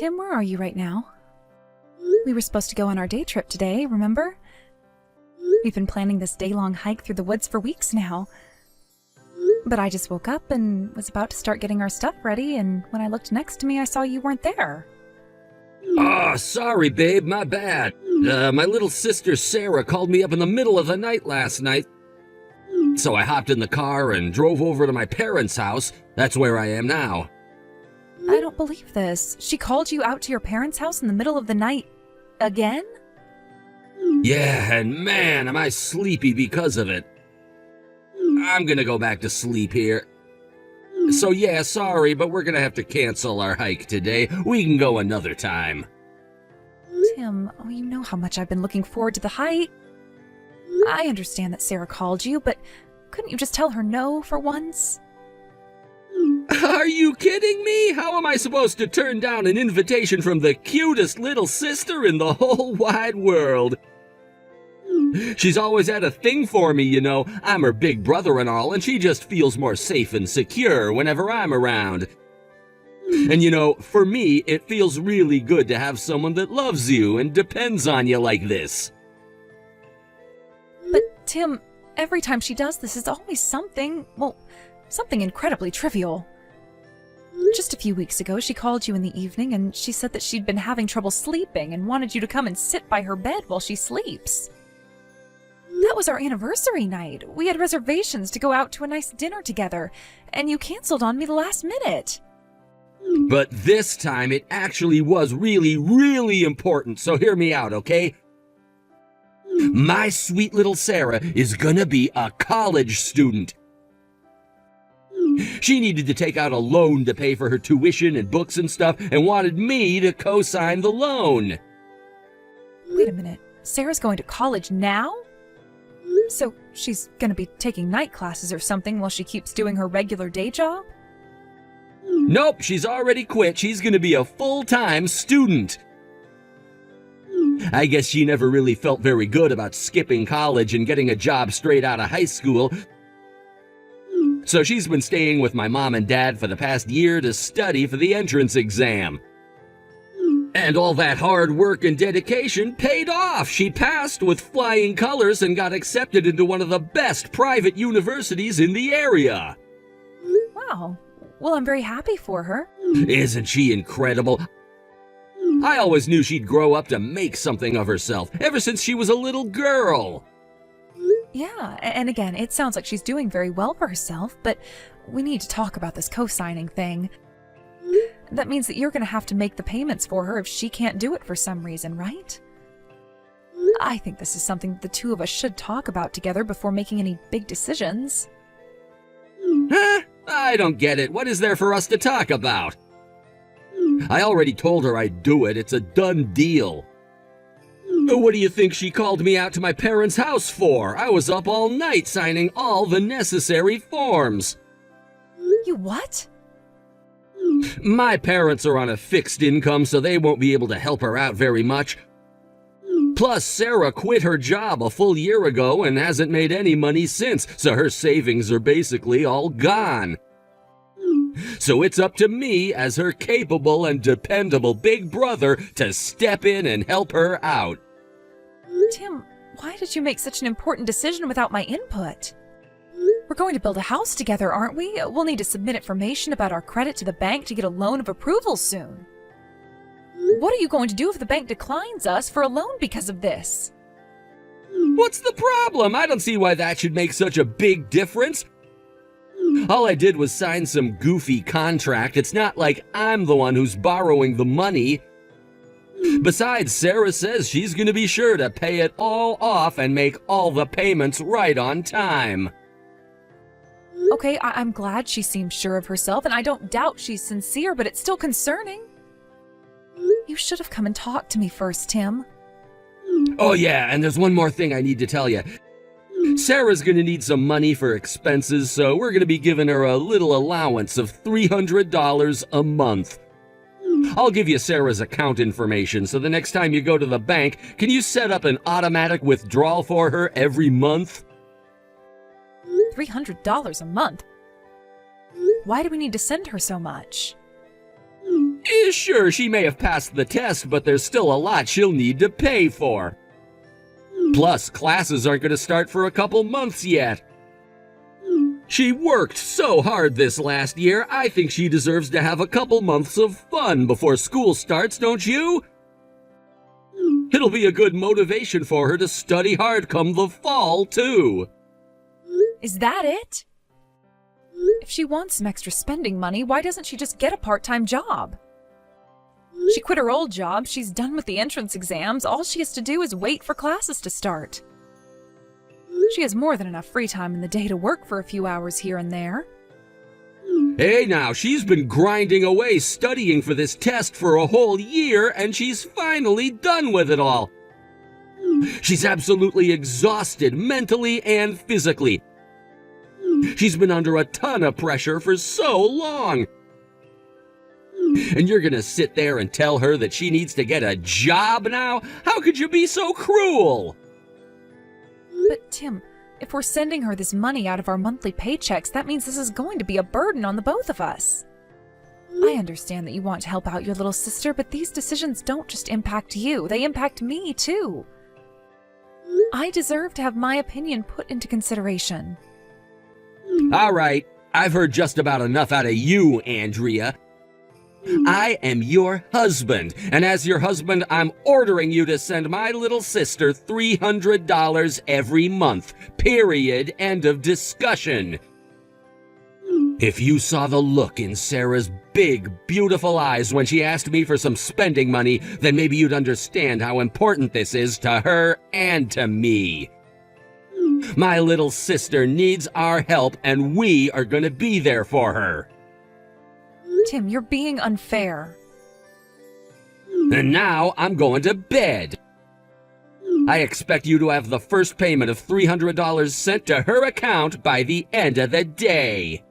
Tim, where are you right now? We were supposed to go on our day trip today, remember? We've been planning this day-long hike through the woods for weeks now. But I just woke up and was about to start getting our stuff ready, and when I looked next to me, I saw you weren't there. Oh, sorry, babe, my bad. My little sister Sarah called me up in the middle of the night last night. So I hopped in the car and drove over to my parents' house. That's where I am now. I don't believe this. She called you out to your parents' house in the middle of the night again? Yeah, and man, am I sleepy because of it. I'm gonna go back to sleep here. So yeah, sorry, but we're gonna have to cancel our hike today. We can go another time. Tim, oh, you know how much I've been looking forward to the hike. I understand that Sarah called you, but couldn't you just tell her no for once? Are you kidding me? How am I supposed to turn down an invitation from the cutest little sister in the whole wide world? She's always had a thing for me, you know. I'm her big brother and all, and she just feels more safe and secure whenever I'm around. And you know, for me, it feels really good to have someone that loves you and depends on you like this. But Tim, every time she does this is always something, well, something incredibly trivial. Just a few weeks ago, she called you in the evening and she said that she'd been having trouble sleeping and wanted you to come and sit by her bed while she sleeps. That was our anniversary night. We had reservations to go out to a nice dinner together, and you canceled on me the last minute. But this time it actually was really, really important, so hear me out, okay? My sweet little Sarah is gonna be a college student. She needed to take out a loan to pay for her tuition and books and stuff, and wanted me to co-sign the loan. Wait a minute. Sarah's going to college now? So she's gonna be taking night classes or something while she keeps doing her regular day job? Nope, she's already quit. She's gonna be a full-time student. I guess she never really felt very good about skipping college and getting a job straight out of high school. So she's been staying with my mom and dad for the past year to study for the entrance exam. And all that hard work and dedication paid off. She passed with flying colors and got accepted into one of the best private universities in the area. Wow. Well, I'm very happy for her. Isn't she incredible? I always knew she'd grow up to make something of herself, ever since she was a little girl. Yeah, and again, it sounds like she's doing very well for herself, but we need to talk about this co-signing thing. That means that you're going to have to make the payments for her if she can't do it for some reason, right? I think this is something the two of us should talk about together before making any big decisions. Huh? I don't get it. What is there for us to talk about? I already told her I'd do it. It's a done deal. What do you think she called me out to my parents' house for? I was up all night signing all the necessary forms. You what? My parents are on a fixed income, so they won't be able to help her out very much. Plus, Sarah quit her job a full year ago and hasn't made any money since, so her savings are basically all gone. So it's up to me, as her capable and dependable big brother, to step in and help her out. Tim, why did you make such an important decision without my input? We're going to build a house together, aren't we? We'll need to submit information about our credit to the bank to get a loan of approval soon. What are you going to do if the bank declines us for a loan because of this? What's the problem? I don't see why that should make such a big difference. All I did was sign some goofy contract. It's not like I'm the one who's borrowing the money. Besides, Sarah says she's going to be sure to pay it all off and make all the payments right on time. Okay, I'm glad she seems sure of herself, and I don't doubt she's sincere, but it's still concerning. You should have come and talked to me first, Tim. Oh yeah, and there's one more thing I need to tell you. Sarah's gonna need some money for expenses, so we're gonna be giving her a little allowance of $300 a month. I'll give you Sarah's account information, so the next time you go to the bank, can you set up an automatic withdrawal for her every month? $300 a month? Why do we need to send her so much? Sure, she may have passed the test, but there's still a lot she'll need to pay for. Plus, classes aren't going to start for a couple months yet. She worked so hard this last year, I think she deserves to have a couple months of fun before school starts, don't you? It'll be a good motivation for her to study hard come the fall, too. Is that it? If she wants some extra spending money, why doesn't she just get a part-time job? She quit her old job, she's done with the entrance exams, all she has to do is wait for classes to start. She has more than enough free time in the day to work for a few hours here and there. Hey now, she's been grinding away studying for this test for a whole year, and she's finally done with it all. She's absolutely exhausted mentally and physically. She's been under a ton of pressure for so long. And you're gonna sit there and tell her that she needs to get a job now? How could you be so cruel? But Tim, if we're sending her this money out of our monthly paychecks, that means this is going to be a burden on the both of us. I understand that you want to help out your little sister, but these decisions don't just impact you, they impact me too. I deserve to have my opinion put into consideration. All right, I've heard just about enough out of you, Andrea. I am your husband, and as your husband, I'm ordering you to send my little sister $300 every month. Period. End of discussion. If you saw the look in Sarah's big, beautiful eyes when she asked me for some spending money, then maybe you'd understand how important this is to her and to me. My little sister needs our help, and we are going to be there for her. Tim, you're being unfair. And now I'm going to bed. I expect you to have the first payment of $300 sent to her account by the end of the day.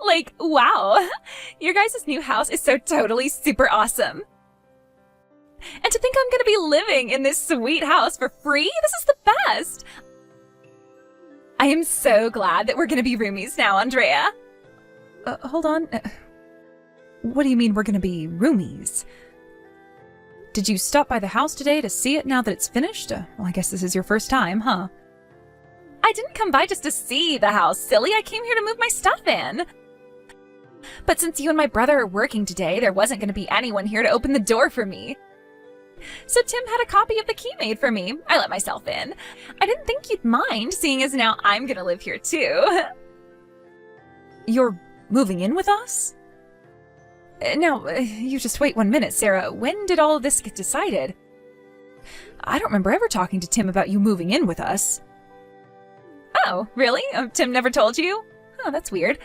Like, wow, your guys' new house is so totally super awesome. And to think I'm gonna be living in this sweet house for free? This is the best! I am so glad that we're gonna be roomies now, Andrea. Hold on. What do you mean we're gonna be roomies? Did you stop by the house today to see it now that it's finished? Well, I guess this is your first time, huh? I didn't come by just to see the house, silly. I came here to move my stuff in. But since you and my brother are working today, there wasn't going to be anyone here to open the door for me. So Tim had a copy of the key made for me. I let myself in. I didn't think you'd mind, seeing as now I'm going to live here too. You're moving in with us? Now, you just wait 1 minute, Sarah. When did all of this get decided? I don't remember ever talking to Tim about you moving in with us. Oh, really? Tim never told you? Oh, that's weird.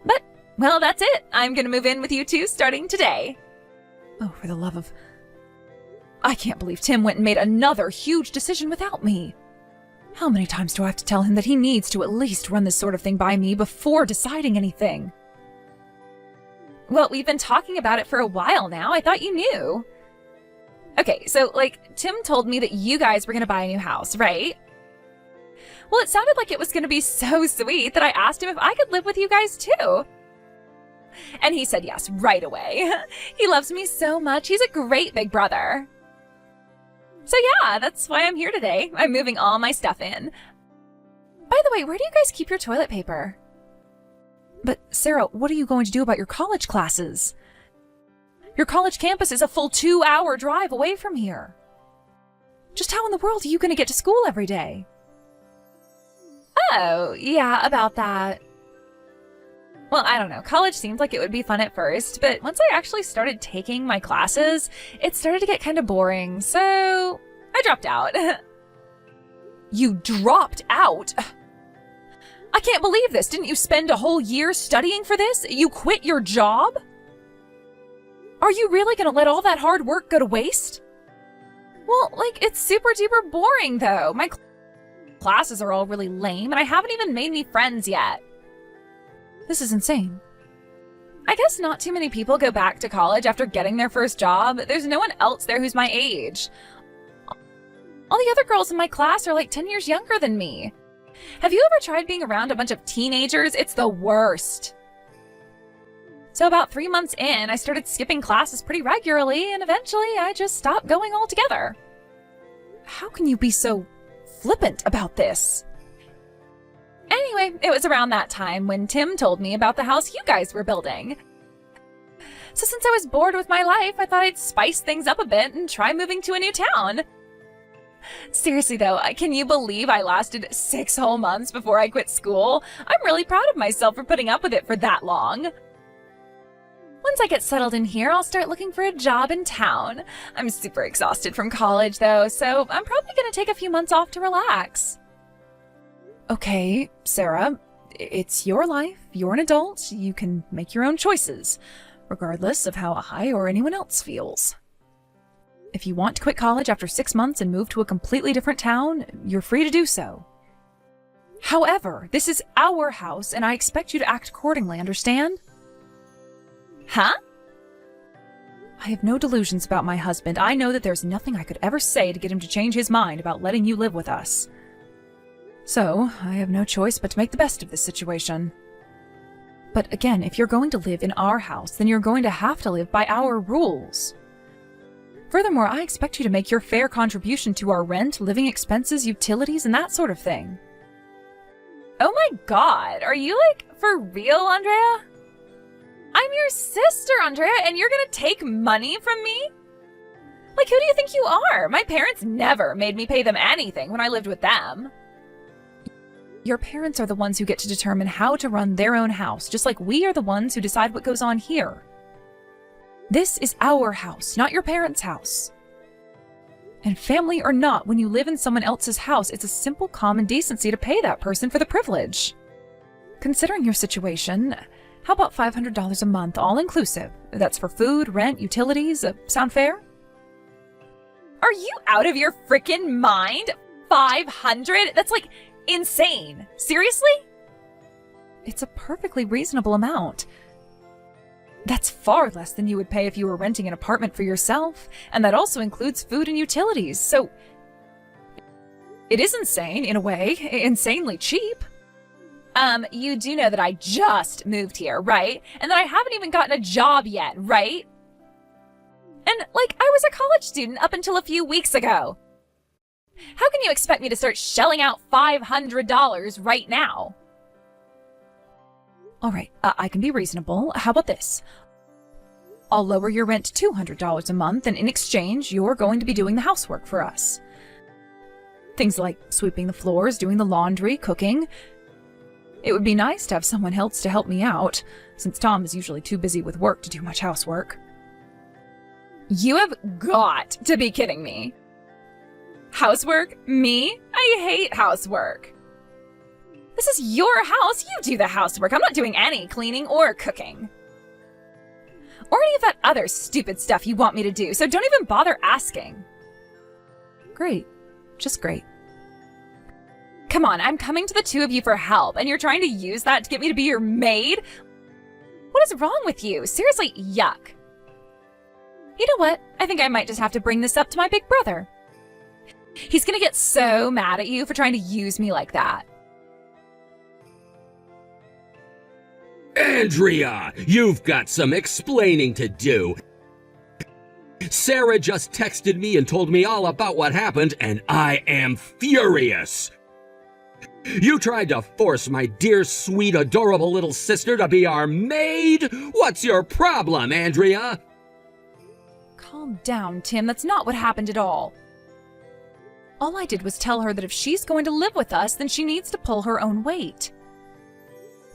But, well, that's it. I'm gonna move in with you two starting today. Oh, for the love of... I can't believe Tim went and made another huge decision without me. How many times do I have to tell him that he needs to at least run this sort of thing by me before deciding anything? Well, we've been talking about it for a while now. I thought you knew. Okay, so, Tim told me that you guys were gonna buy a new house, right? Well, it sounded like it was going to be so sweet that I asked him if I could live with you guys too. And he said yes right away. He loves me so much. He's a great big brother. So yeah, that's why I'm here today. I'm moving all my stuff in. By the way, where do you guys keep your toilet paper? But Sarah, what are you going to do about your college classes? Your college campus is a full 2-hour drive away from here. Just how in the world are you going to get to school every day? Oh, yeah, about that. Well, I don't know. College seemed like it would be fun at first, but once I actually started taking my classes, it started to get kind of boring, so I dropped out. You dropped out? I can't believe this. Didn't you spend a whole year studying for this? You quit your job? Are you really gonna let all that hard work go to waste? Well, it's super duper boring, though. My classes are all really lame, and I haven't even made any friends yet. This is insane. I guess not too many people go back to college after getting their first job. There's no one else there who's my age. All the other girls in my class are 10 years younger than me. Have you ever tried being around a bunch of teenagers? It's the worst. So about 3 months in, I started skipping classes pretty regularly, and eventually I just stopped going altogether. How can you be so flippant about this? Anyway, it was around that time when Tim told me about the house you guys were building. So since I was bored with my life, I thought I'd spice things up a bit and try moving to a new town. Seriously though, can you believe I lasted 6 whole months before I quit school? I'm really proud of myself for putting up with it for that long. Once I get settled in here, I'll start looking for a job in town. I'm super exhausted from college though, so I'm probably gonna take a few months off to relax. Okay, Sarah, it's your life, you're an adult, you can make your own choices, regardless of how I or anyone else feels. If you want to quit college after 6 months and move to a completely different town, you're free to do so. However, this is our house and I expect you to act accordingly, understand? Huh? I have no delusions about my husband. I know that there's nothing I could ever say to get him to change his mind about letting you live with us. So, I have no choice but to make the best of this situation. But again, if you're going to live in our house, then you're going to have to live by our rules. Furthermore, I expect you to make your fair contribution to our rent, living expenses, utilities, and that sort of thing. Oh my god, are you for real, Andrea? I'm your sister, Andrea, and you're gonna take money from me? Who do you think you are? My parents never made me pay them anything when I lived with them. Your parents are the ones who get to determine how to run their own house, just like we are the ones who decide what goes on here. This is our house, not your parents' house. And family or not, when you live in someone else's house, it's a simple common decency to pay that person for the privilege. Considering your situation, how about $500 a month, all inclusive? That's for food, rent, utilities. Sound fair? Are you out of your frickin' mind? 500? That's insane. Seriously? It's a perfectly reasonable amount. That's far less than you would pay if you were renting an apartment for yourself, and that also includes food and utilities, so it is insane, in a way, insanely cheap. You do know that I just moved here, right? And that I haven't even gotten a job yet, right? And, I was a college student up until a few weeks ago. How can you expect me to start shelling out $500 right now? All right, I can be reasonable. How about this? I'll lower your rent to $200 a month, and in exchange, you're going to be doing the housework for us. Things like sweeping the floors, doing the laundry, cooking. It would be nice to have someone else to help me out, since Tom is usually too busy with work to do much housework. You have got to be kidding me. Housework? Me? I hate housework. This is your house. You do the housework. I'm not doing any cleaning or cooking. Or any of that other stupid stuff you want me to do, so don't even bother asking. Great. Just great. Come on, I'm coming to the two of you for help, and you're trying to use that to get me to be your maid? What is wrong with you? Seriously, yuck. You know what? I think I might just have to bring this up to my big brother. He's gonna get so mad at you for trying to use me like that. Andrea, you've got some explaining to do. Sarah just texted me and told me all about what happened, and I am furious. You tried to force my dear, sweet, adorable little sister to be our maid? What's your problem, Andrea? Calm down, Tim. That's not what happened at all. All I did was tell her that if she's going to live with us, then she needs to pull her own weight.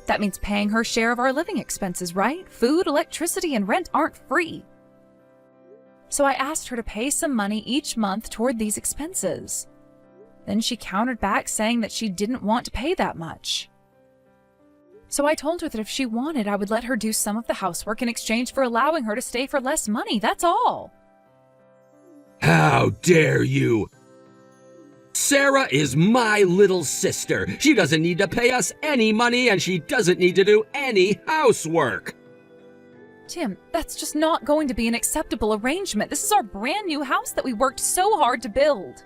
That means paying her share of our living expenses, right? Food, electricity, and rent aren't free. So I asked her to pay some money each month toward these expenses. Then she countered back saying that she didn't want to pay that much. So I told her that if she wanted, I would let her do some of the housework in exchange for allowing her to stay for less money, that's all. How dare you! Sarah is my little sister. She doesn't need to pay us any money, and she doesn't need to do any housework. Tim, that's just not going to be an acceptable arrangement. This is our brand new house that we worked so hard to build.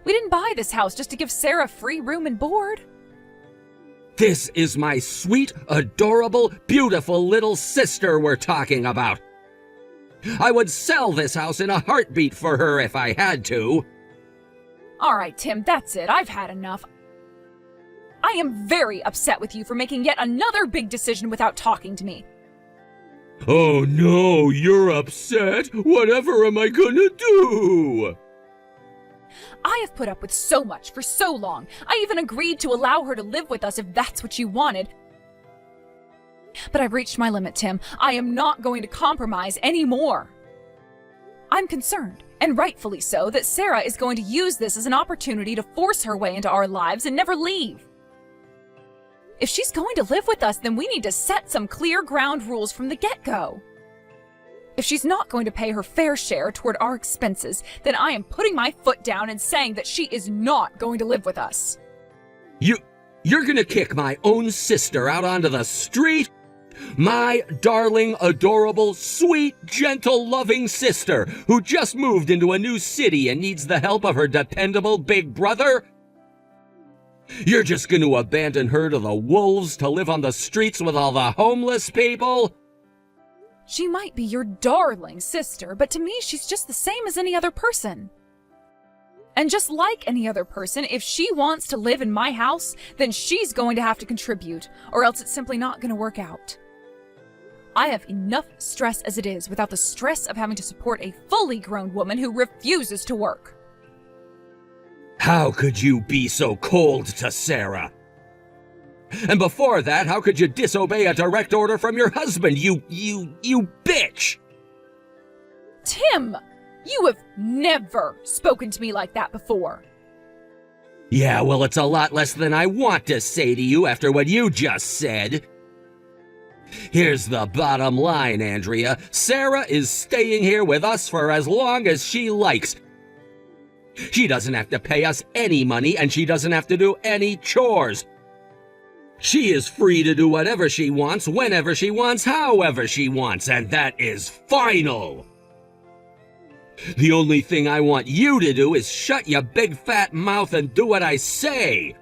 We didn't buy this house just to give Sarah free room and board. This is my sweet, adorable, beautiful little sister we're talking about. I would sell this house in a heartbeat for her if I had to. All right, Tim, that's it. I've had enough. I am very upset with you for making yet another big decision without talking to me. Oh no, you're upset? Whatever am I gonna do? I have put up with so much for so long. I even agreed to allow her to live with us if that's what you wanted. But I've reached my limit, Tim. I am not going to compromise anymore. I'm concerned, and rightfully so, that Sarah is going to use this as an opportunity to force her way into our lives and never leave. If she's going to live with us, then we need to set some clear ground rules from the get-go. If she's not going to pay her fair share toward our expenses, then I am putting my foot down and saying that she is not going to live with us. You're gonna kick my own sister out onto the street? My darling, adorable, sweet, gentle, loving sister who just moved into a new city and needs the help of her dependable big brother? You're just going to abandon her to the wolves to live on the streets with all the homeless people? She might be your darling sister, but to me she's just the same as any other person. And just like any other person, if she wants to live in my house, then she's going to have to contribute, or else it's simply not going to work out. I have enough stress as it is without the stress of having to support a fully grown woman who refuses to work. How could you be so cold to Sarah? And before that, how could you disobey a direct order from your husband, you bitch? Tim, you have never spoken to me like that before. Yeah, well, it's a lot less than I want to say to you after what you just said. Here's the bottom line, Andrea. Sarah is staying here with us for as long as she likes. She doesn't have to pay us any money, and she doesn't have to do any chores. She is free to do whatever she wants, whenever she wants, however she wants, and that is final. The only thing I want you to do is shut your big fat mouth and do what I say.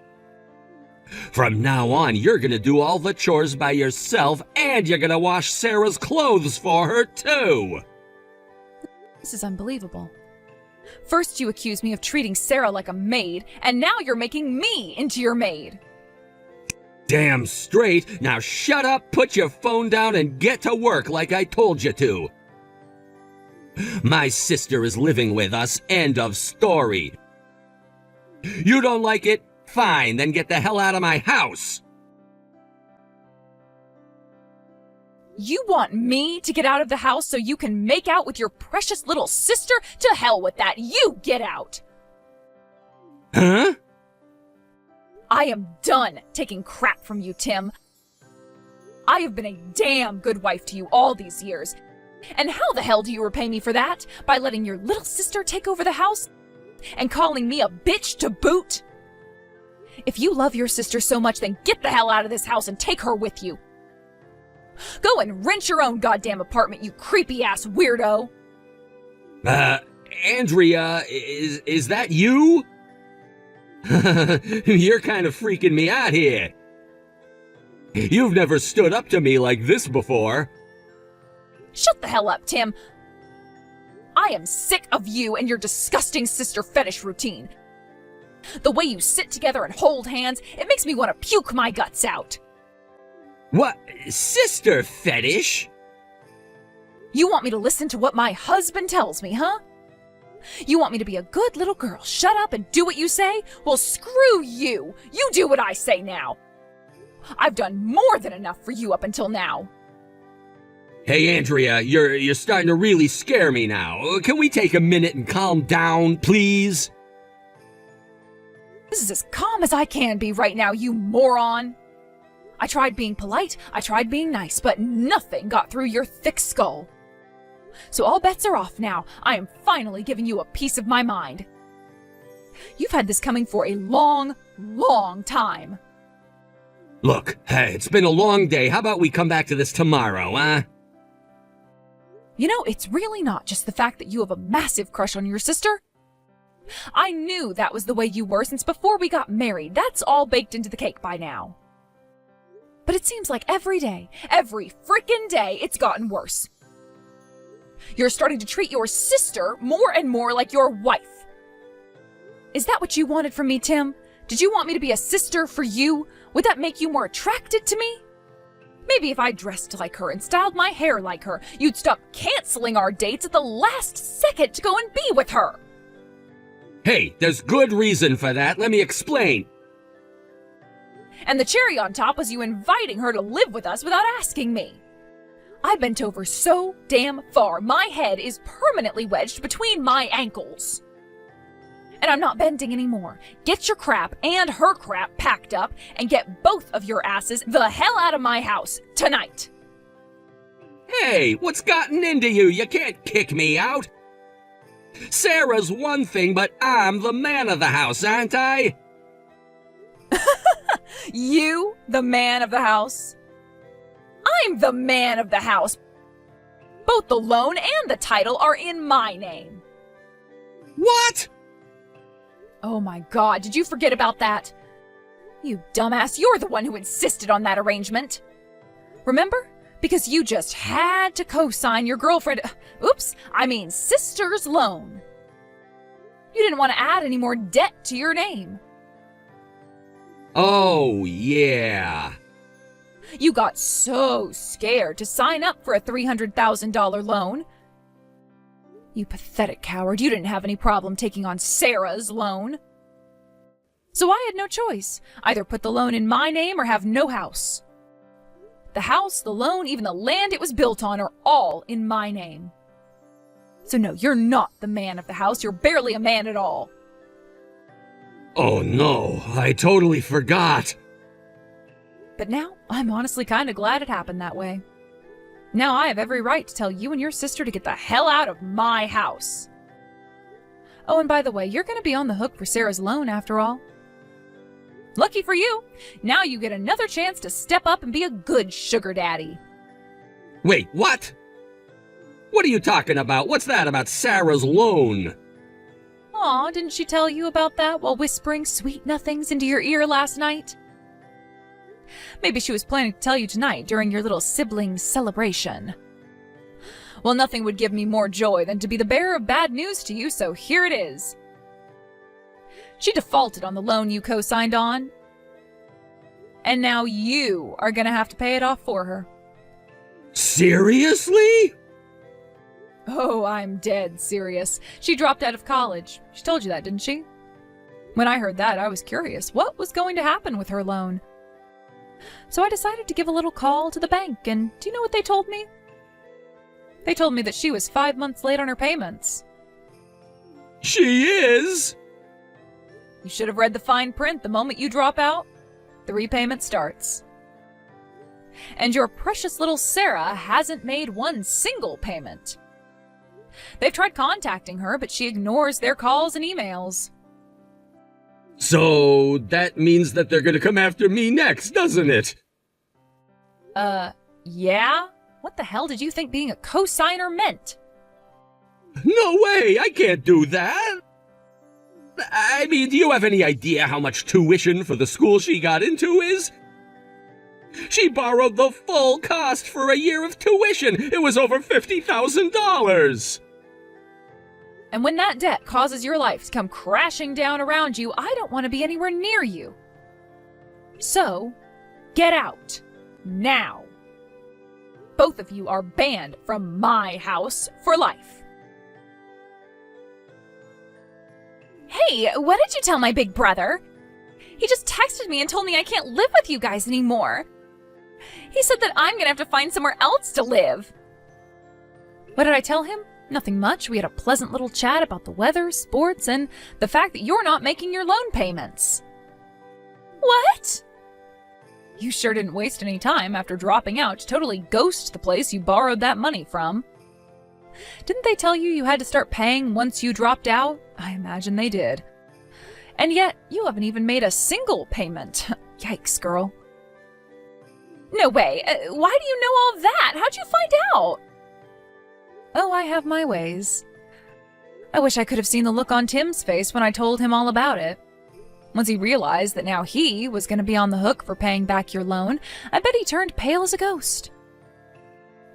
From now on, you're gonna do all the chores by yourself, and you're gonna wash Sarah's clothes for her, too. This is unbelievable. First you accuse me of treating Sarah like a maid, and now you're making me into your maid. Damn straight. Now shut up, put your phone down, and get to work like I told you to. My sister is living with us, end of story. You don't like it? Fine, then get the hell out of my house. You want me to get out of the house so you can make out with your precious little sister? To hell with that. You get out. Huh? I am done taking crap from you, Tim. I have been a damn good wife to you all these years. And how the hell do you repay me for that? By letting your little sister take over the house? And calling me a bitch to boot? If you love your sister so much, then get the hell out of this house and take her with you. Go and rent your own goddamn apartment, you creepy-ass weirdo! Andrea, is that you? You're kind of freaking me out here. You've never stood up to me like this before. Shut the hell up, Tim. I am sick of you and your disgusting sister fetish routine. The way you sit together and hold hands, it makes me want to puke my guts out. What? Sister fetish? You want me to listen to what my husband tells me, huh? You want me to be a good little girl, shut up and do what you say? Well, screw you! You do what I say now! I've done more than enough for you up until now. Hey, Andrea, you're starting to really scare me now. Can we take a minute and calm down, please? This is as calm as I can be right now, you moron! I tried being polite, I tried being nice, but nothing got through your thick skull. So all bets are off now. I am finally giving you a piece of my mind. You've had this coming for a long, long time. Look, hey, it's been a long day. How about we come back to this tomorrow, huh? You know, it's really not just the fact that you have a massive crush on your sister. I knew that was the way you were since before we got married. That's all baked into the cake by now. But it seems like every frickin' day, it's gotten worse. You're starting to treat your sister more and more like your wife. Is that what you wanted from me, Tim? Did you want me to be a sister for you? Would that make you more attracted to me? Maybe if I dressed like her and styled my hair like her, you'd stop canceling our dates at the last second to go and be with her. Hey, there's good reason for that. Let me explain. And the cherry on top was you inviting her to live with us without asking me. I bent over so damn far, my head is permanently wedged between my ankles. And I'm not bending anymore. Get your crap and her crap packed up and get both of your asses the hell out of my house tonight. Hey, what's gotten into you? You can't kick me out. Sarah's one thing, but I'm the man of the house, aren't I? You, the man of the house? I'm the man of the house. Both the loan and the title are in my name. What? Oh my God, did you forget about that? You dumbass, you're the one who insisted on that arrangement. Remember? Because you just had to co-sign your sister's loan. You didn't want to add any more debt to your name. Oh, yeah. You got so scared to sign up for a $300,000 loan. You pathetic coward, you didn't have any problem taking on Sarah's loan. So I had no choice. Either put the loan in my name or have no house. The house, the loan, even the land it was built on are all in my name. So no, you're not the man of the house. You're barely a man at all. Oh no, I totally forgot. But now, I'm honestly kind of glad it happened that way. Now I have every right to tell you and your sister to get the hell out of my house. Oh, and by the way, you're going to be on the hook for Sarah's loan after all. Lucky for you, now you get another chance to step up and be a good sugar daddy. Wait, what? What are you talking about? What's that about Sarah's loan? Aw, didn't she tell you about that while whispering sweet nothings into your ear last night? Maybe she was planning to tell you tonight during your little sibling celebration. Well, nothing would give me more joy than to be the bearer of bad news to you, so here it is. She defaulted on the loan you co-signed on. And now you are gonna have to pay it off for her. Seriously? Oh, I'm dead serious. She dropped out of college. She told you that, didn't she? When I heard that, I was curious. What was going to happen with her loan? So I decided to give a little call to the bank, and do you know what they told me? They told me that she was 5 months late on her payments. She is? You should have read the fine print. The moment you drop out, the repayment starts. And your precious little Sarah hasn't made one single payment. They've tried contacting her, but she ignores their calls and emails. So that means that they're gonna come after me next, doesn't it? Yeah? What the hell did you think being a co-signer meant? No way, I can't do that. I mean, do you have any idea how much tuition for the school she got into is? She borrowed the full cost for a year of tuition. It was over $50,000. And when that debt causes your life to come crashing down around you, I don't want to be anywhere near you. So, get out. Now. Both of you are banned from my house for life. Hey, what did you tell my big brother? He just texted me and told me I can't live with you guys anymore. He said that I'm gonna have to find somewhere else to live. What did I tell him? Nothing much. We had a pleasant little chat about the weather, sports, and the fact that you're not making your loan payments. What? You sure didn't waste any time after dropping out to totally ghost the place you borrowed that money from. Didn't they tell you you had to start paying once you dropped out? I imagine they did. And yet, you haven't even made a single payment. Yikes, girl. No way. Why do you know all that? How'd you find out? Oh, I have my ways. I wish I could have seen the look on Tim's face when I told him all about it. Once he realized that now he was going to be on the hook for paying back your loan, I bet he turned pale as a ghost.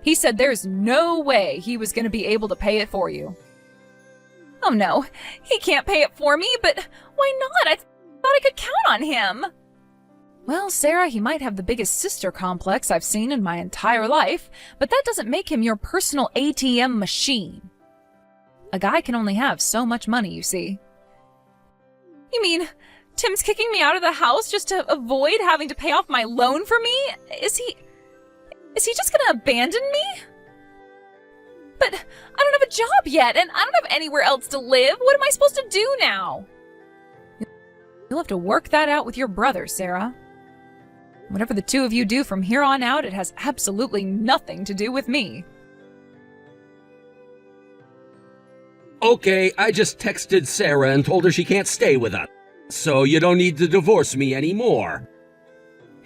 He said there's no way he was going to be able to pay it for you. Oh no, he can't pay it for me, but why not? I thought I could count on him. Well, Sarah, he might have the biggest sister complex I've seen in my entire life, but that doesn't make him your personal ATM machine. A guy can only have so much money, you see. You mean Tim's kicking me out of the house just to avoid having to pay off my loan for me? Is he just gonna abandon me? But I don't have a job yet, and I don't have anywhere else to live. What am I supposed to do now? You'll have to work that out with your brother, Sarah. Whatever the two of you do from here on out, it has absolutely nothing to do with me. Okay, I just texted Sarah and told her she can't stay with us, so you don't need to divorce me anymore.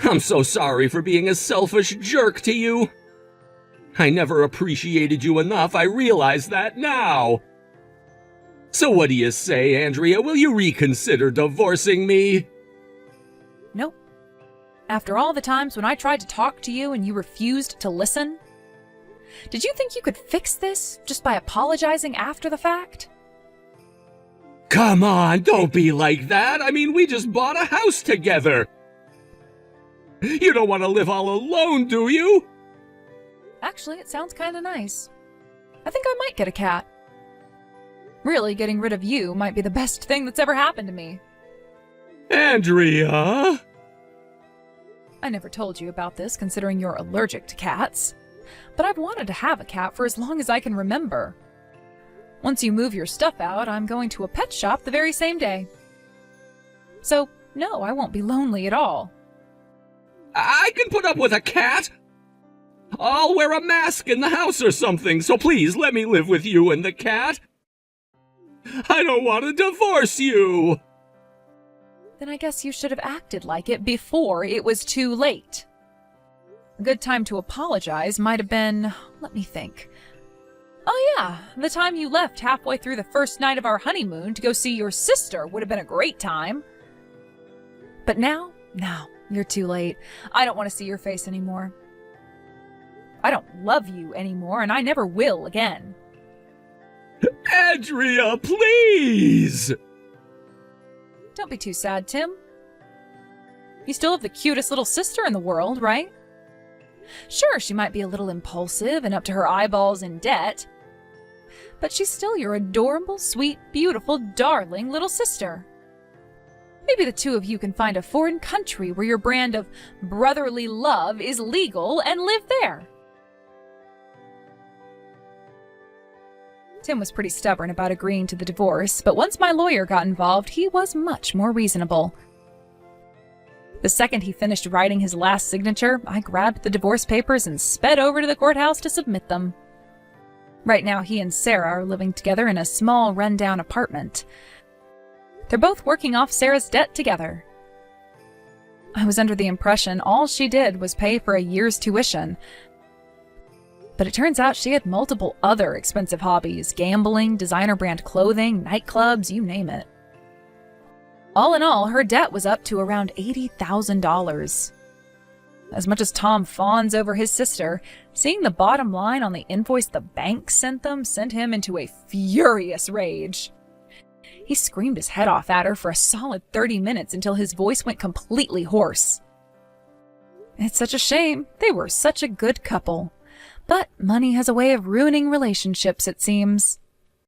I'm so sorry for being a selfish jerk to you. I never appreciated you enough, I realize that now. So what do you say, Andrea? Will you reconsider divorcing me? Nope. After all the times when I tried to talk to you and you refused to listen? Did you think you could fix this just by apologizing after the fact? Come on, don't be like that. I mean, we just bought a house together. You don't want to live all alone, do you? Actually, it sounds kind of nice. I think I might get a cat. Really, getting rid of you might be the best thing that's ever happened to me. Andrea? I never told you about this, considering you're allergic to cats. But I've wanted to have a cat for as long as I can remember. Once you move your stuff out, I'm going to a pet shop the very same day. So, no, I won't be lonely at all. I can put up with a cat. I'll wear a mask in the house or something, so please let me live with you and the cat. I don't want to divorce you. Then I guess you should have acted like it before it was too late. A good time to apologize might have been, let me think. Oh yeah, the time you left halfway through the first night of our honeymoon to go see your sister would have been a great time. But now, no, you're too late. I don't want to see your face anymore. I don't love you anymore, and I never will again. Andrea, please! Don't be too sad, Tim. You still have the cutest little sister in the world, right? Sure, she might be a little impulsive and up to her eyeballs in debt, but she's still your adorable, sweet, beautiful, darling little sister. Maybe the two of you can find a foreign country where your brand of brotherly love is legal and live there. Tim was pretty stubborn about agreeing to the divorce, but once my lawyer got involved, he was much more reasonable. The second he finished writing his last signature, I grabbed the divorce papers and sped over to the courthouse to submit them. Right now, he and Sarah are living together in a small, rundown apartment. They're both working off Sarah's debt together. I was under the impression all she did was pay for a year's tuition. But it turns out she had multiple other expensive hobbies: gambling, designer brand clothing, nightclubs, you name it. All in all, her debt was up to around $80,000. As much as Tom fawns over his sister, seeing the bottom line on the invoice the bank sent them sent him into a furious rage. He screamed his head off at her for a solid 30 minutes until his voice went completely hoarse. It's such a shame. They were such a good couple. But money has a way of ruining relationships, it seems.